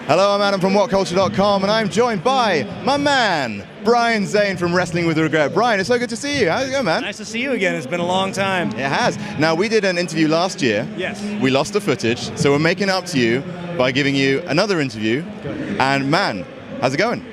Hello, I'm Adam from WhatCulture.com, and I'm joined by my man, Brian Zane from Wrestling with Regret. Brian, it's so good to see you. How's it going, man? Nice to see you again. It's been a long time. It has. Now, we did an interview last year. Yes. We lost the footage, so we're making it up to you by giving you another interview. And man, how's it going?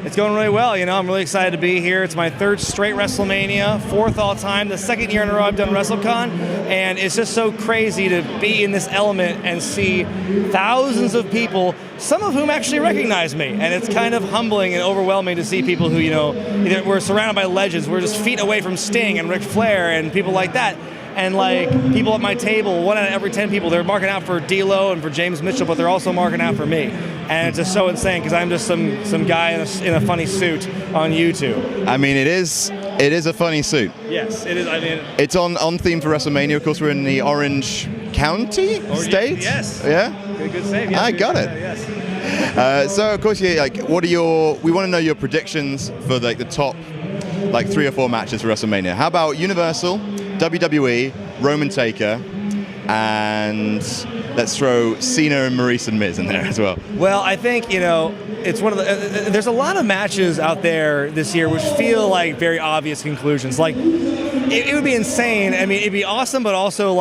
It's going really well. I'm really excited to be here. It's my third straight WrestleMania, fourth all time, the second year in a row I've done WrestleCon, and it's just so crazy to be in this element and see thousands of people, some of whom actually recognize me, and it's kind of humbling and overwhelming to see people who, either we're surrounded by legends, we're just feet away from Sting and Ric Flair and people like that. And like people at my table, 1 out of every 10 people, they're marking out for D'Lo and for James Mitchell, but they're also marking out for me. And it's just so insane because I'm just some guy in a funny suit on YouTube. I mean, it is a funny suit. Yes, it is. I mean, it's on theme for WrestleMania. Of course, we're in the Orange County state. Yes. Yeah. Good save. Yes, I got it. Yes. So of course, we want to know your predictions for the top 3 or 4 matches for WrestleMania. How about Universal, WWE, Roman Taker, and let's throw Cena and Maurice and Miz in there as well. Well, I think, it's one of the, there's a lot of matches out there this year which feel like very obvious conclusions. Like, it would be insane. I mean, it'd be awesome, but also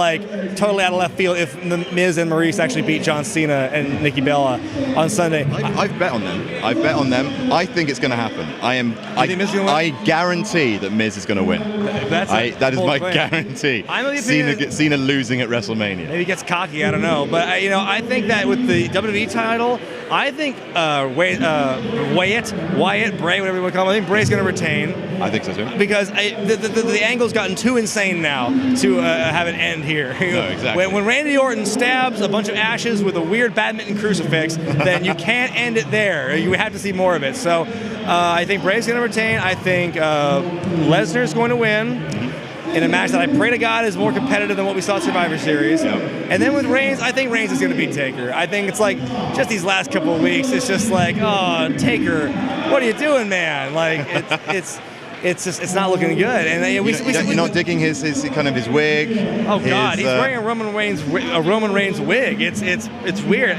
totally out of left field if the Miz and Maurice actually beat John Cena and Nikki Bella on Sunday. I've bet on them. I think it's going to happen. I guarantee that Miz is going to win. That is my guarantee. Cena losing at WrestleMania. Maybe he gets cocky. I don't know, but I think that with the WWE title, I think Wyatt, Bray, whatever you want to call him, I think Bray's going to retain. I think so too. Because the angle's gotten too insane now to have an end here. No, exactly. When Randy Orton stabs a bunch of ashes with a weird badminton crucifix, then you can't end it there. You have to see more of it. So I think Bray's going to retain. I think Lesnar's going to win in a match that I pray to God is more competitive than what we saw at Survivor Series. Yep. And then with Reigns, I think Reigns is going to beat Taker. I think it's just these last couple of weeks, it's just oh, Taker, what are you doing, man? It's not looking good. And you're not digging his wig. Oh God, he's wearing a Roman Reigns wig. It's weird.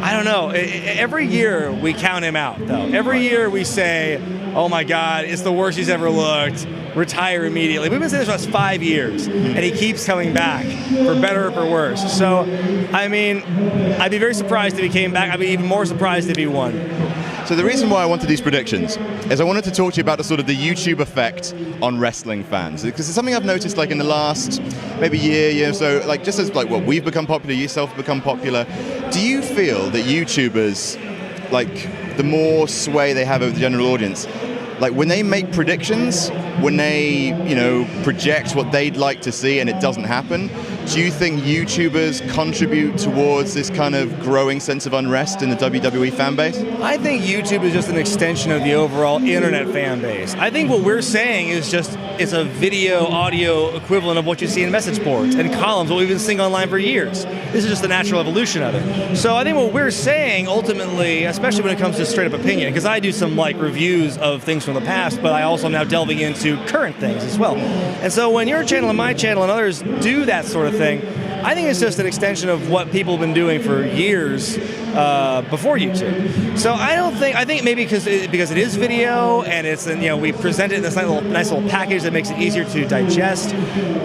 I don't know. Every year we count him out, though. Every year we say, oh my God, it's the worst he's ever looked. Retire immediately. We've been saying this for 5 years, and he keeps coming back, for better or for worse. So, I mean, I'd be very surprised if he came back. I'd be even more surprised if he won. So the reason why I wanted these predictions is I wanted to talk to you about the YouTube effect on wrestling fans, because it's something I've noticed in the last maybe year or so, just as we've become popular, yourself have become popular. Do you feel that YouTubers, the more sway they have over the general audience, when they make predictions, when they, project what they'd like to see and it doesn't happen, do you think YouTubers contribute towards this kind of growing sense of unrest in the WWE fan base? I think YouTube is just an extension of the overall internet fan base. I think what we're saying is it's a video, audio equivalent of what you see in message boards and columns, what we've been seeing online for years. This is just the natural evolution of it. So I think what we're saying ultimately, especially when it comes to straight up opinion, because I do some reviews of things from the past, but I also am now delving into current things as well. And so when your channel and my channel and others do that sort of thing, I think it's just an extension of what people have been doing for years before YouTube. So I think maybe because it is video and it's we present it in this nice little package that makes it easier to digest.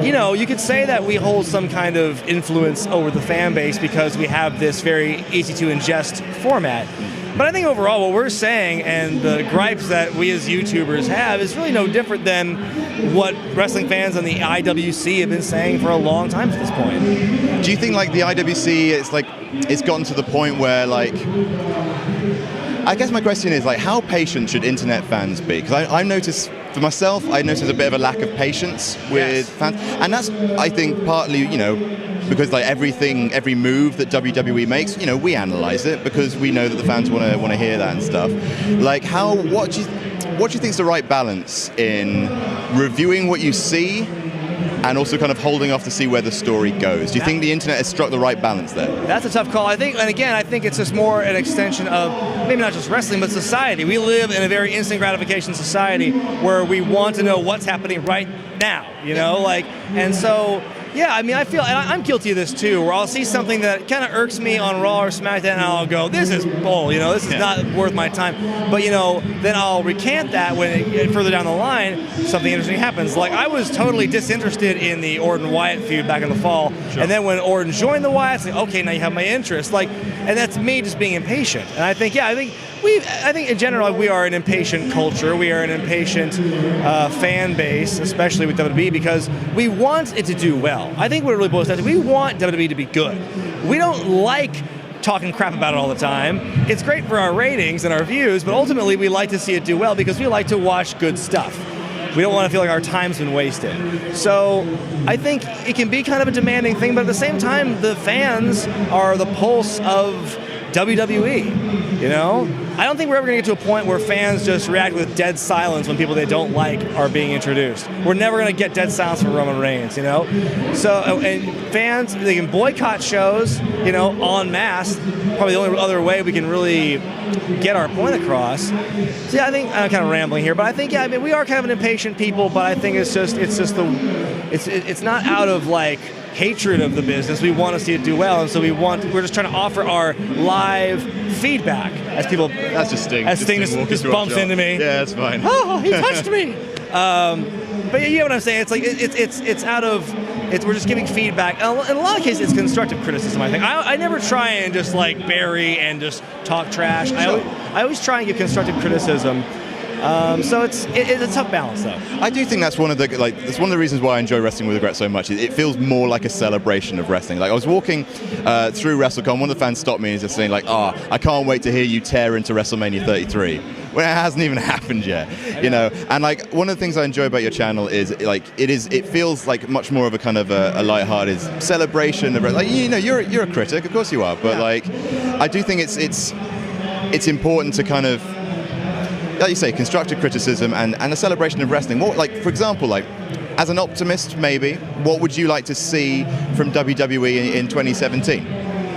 You could say that we hold some kind of influence over the fan base because we have this very easy to ingest format. But I think overall what we're saying and the gripes that we as YouTubers have is really no different than what wrestling fans and the IWC have been saying for a long time at this point. Do you think the IWC it's gotten to the point where I guess my question is how patient should internet fans be? Because I noticed for myself, I noticed a bit of a lack of patience with fans, and that's I think partly because every move that WWE makes, we analyze it because we know that the fans want to hear that and stuff. What do you think is the right balance in reviewing what you see and also kind of holding off to see where the story goes? Do you think the internet has struck the right balance there? That's a tough call. I think it's just more an extension of maybe not just wrestling, but society. We live in a very instant gratification society where we want to know what's happening right now, and so Yeah, I mean, I feel, and I'm guilty of this too, where I'll see something that kind of irks me on Raw or SmackDown, and I'll go, this is bull, this is not worth my time. But, then I'll recant that when further down the line, something interesting happens. Like, I was totally disinterested in the Orton-Wyatt feud back in the fall, and then when Orton joined the Wyatts, like, okay, now you have my interest. Like, and that's me just being impatient. And I think in general, we are an impatient culture. We are an impatient fan base, especially with WWE, because we want it to do well. I think what it really boils down to, we want WWE to be good. We don't like talking crap about it all the time. It's great for our ratings and our views, but ultimately we like to see it do well because we like to watch good stuff. We don't want to feel like our time's been wasted. So I think it can be kind of a demanding thing, but at the same time, the fans are the pulse of WWE, I don't think we're ever going to get to a point where fans just react with dead silence when people they don't like are being introduced. We're never going to get dead silence from Roman Reigns, So, and fans, they can boycott shows, en masse. Probably the only other way we can really get our point across. So yeah, I think I'm kind of rambling here, but I think, we are kind of an impatient people, but I think it's not out of like hatred of the business. We want to see it do well, and so we're just trying to offer our live feedback as people. That's just Sting. As Sting just bumps into me. Yeah, that's fine. Oh, he touched me. But you know what I'm saying? It's like it's out of. We're just giving feedback. In a lot of cases, it's constructive criticism. I think I never try and just like bury and just talk trash. I always try and give constructive criticism. So it's a tough balance, though. I do think that's one of the reasons why I enjoy Wrestling with Wregret so much. It feels more like a celebration of wrestling. Like I was walking through WrestleCon, one of the fans stopped me and just saying like, I can't wait to hear you tear into WrestleMania 33. When it hasn't even happened yet, And like one of the things I enjoy about your channel is like it feels like much more of a kind of a lighthearted celebration of like you're a critic, of course you are, but like I do think it's important to kind of, like you say, constructive criticism and a celebration of wrestling. What, like, for example, like, as an optimist, maybe, what would you like to see from WWE in 2017?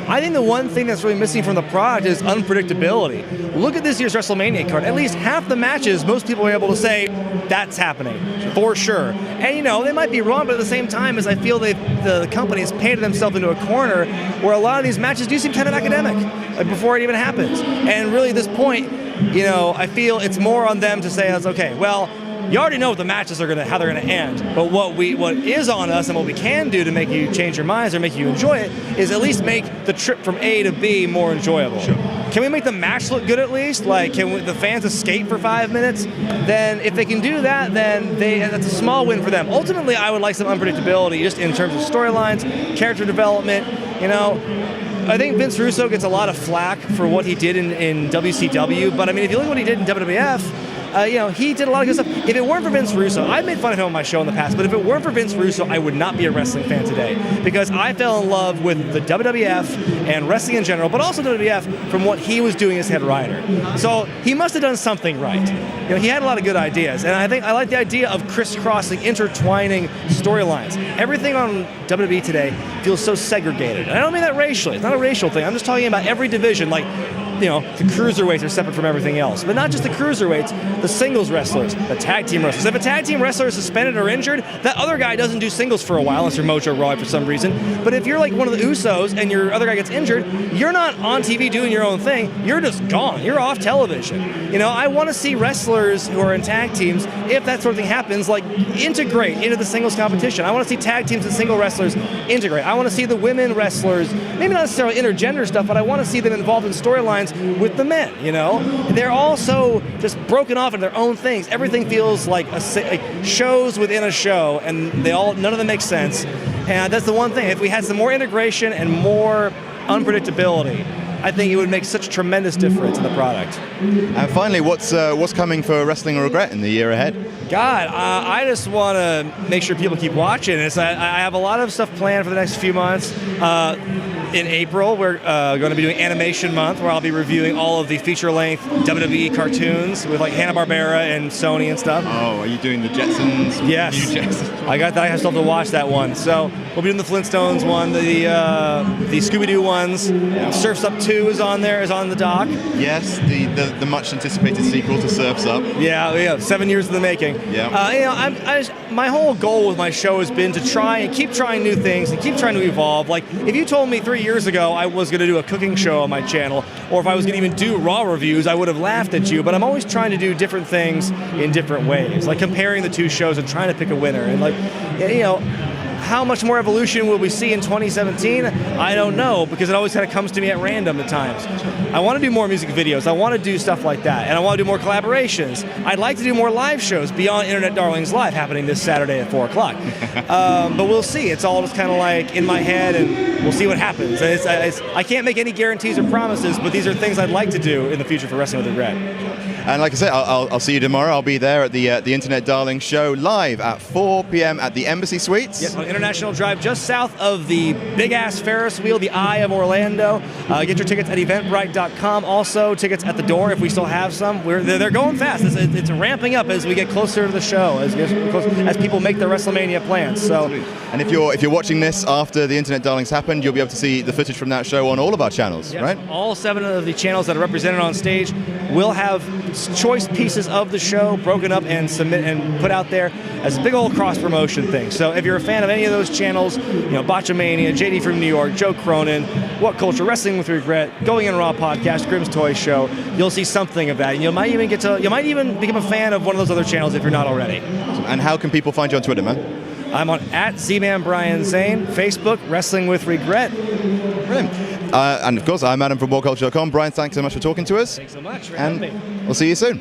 I think the one thing that's really missing from the product is unpredictability. Look at this year's WrestleMania card. At least half the matches, most people are able to say, that's happening, for sure. And, they might be wrong, but at the same time, as I feel the company has painted themselves into a corner where a lot of these matches do seem kind of academic, like before it even happens. And really, at this point, I feel it's more on them to say, okay, well, you already know what the matches are how they're gonna end. But what is on us and what we can do to make you change your minds or make you enjoy it is at least make the trip from A to B more enjoyable. Sure. Can we make the match look good at least? Like, can the fans escape for 5 minutes? Then if they can do that, then that's a small win for them. Ultimately, I would like some unpredictability just in terms of storylines, character development, I think Vince Russo gets a lot of flack for what he did in WCW, but I mean, if you look at what he did in WWF, he did a lot of good stuff. If it weren't for Vince Russo, I've made fun of him on my show in the past, but if it weren't for Vince Russo, I would not be a wrestling fan today, because I fell in love with the WWF and wrestling in general, but also WWF from what he was doing as head writer. So he must have done something right. He had a lot of good ideas, and I think I like the idea of crisscrossing, intertwining storylines. Everything on WWE today feels so segregated, and I don't mean that racially. It's not a racial thing. I'm just talking about every division, like, the cruiserweights are separate from everything else. But not just the cruiserweights, the singles wrestlers, the tag team wrestlers. If a tag team wrestler is suspended or injured, that other guy doesn't do singles for a while unless you're Mojo Rawley for some reason. But if you're like one of the Usos and your other guy gets injured, you're not on TV doing your own thing. You're just gone. You're off television. I want to see wrestlers who are in tag teams, if that sort of thing happens, like integrate into the singles competition. I want to see tag teams and single wrestlers integrate. I want to see the women wrestlers, maybe not necessarily intergender stuff, but I want to see them involved in storylines with the men, They're all so just broken off in their own things. Everything feels like shows within a show, and none of them make sense. And that's the one thing. If we had some more integration and more unpredictability, I think it would make such a tremendous difference in the product. And finally, what's coming for Wrestling with Wregret in the year ahead? God, I just want to make sure people keep watching. I have a lot of stuff planned for the next few months. In April, we're going to be doing Animation Month, where I'll be reviewing all of the feature-length WWE cartoons with like Hanna-Barbera and Sony and stuff. Oh, are you doing the Jetsons? Yes. New Jetsons? I still have to watch that one. So We'll be doing the Flintstones one, the Scooby-Doo ones. Surf's Up 2 is on there, is on the dock. Yes, the much anticipated sequel to Surf's Up. Yeah, 7 years in the making. Yeah. My whole goal with my show has been to try and keep trying new things and keep trying to evolve. Like, if you told me 3 years ago I was going to do a cooking show on my channel, or if I was going to even do raw reviews, I would have laughed at you. But I'm always trying to do different things in different ways, like comparing the two shows and trying to pick a winner. And like, how much more evolution will we see in 2017? I don't know, because it always kind of comes to me at random at times. I want to do more music videos. I want to do stuff like that. And I want to do more collaborations. I'd like to do more live shows beyond Internet Darlings Live, happening this Saturday at 4 o'clock. But we'll see. It's all just kind of like in my head, and we'll see what happens. I can't make any guarantees or promises, but these are things I'd like to do in the future for Wrestling with Wregret. And like I said, I'll see you tomorrow. I'll be there at the Internet Darling show live at 4 p.m. at the Embassy Suites. Yes, on International Drive, just south of the big-ass Ferris wheel, the Eye of Orlando. Get your tickets at eventbrite.com. Also, tickets at the door if we still have some. They're going fast. It's ramping up as we get closer to the show, as people make their WrestleMania plans. So, and if you're watching this after the Internet Darlings happened, you'll be able to see the footage from that show on all of our channels, right? All 7 of the channels that are represented on stage will have choice pieces of the show broken up and put out there as a big old cross-promotion thing. So if you're a fan of any of those channels, Botchamania, JD from New York, Joe Cronin, What Culture, Wrestling with Regret, Going in Raw podcast, Grimm's Toy Show, you'll see something of that. And you might even become a fan of one of those other channels if you're not already. And how can people find you on Twitter, man? I'm on @ZManBrianZane, Facebook, Wrestling with Regret. Brilliant. And of course, I'm Adam from WhatCulture.com. Brian, thanks so much for talking to us. Thanks so much for having me. We'll see you soon.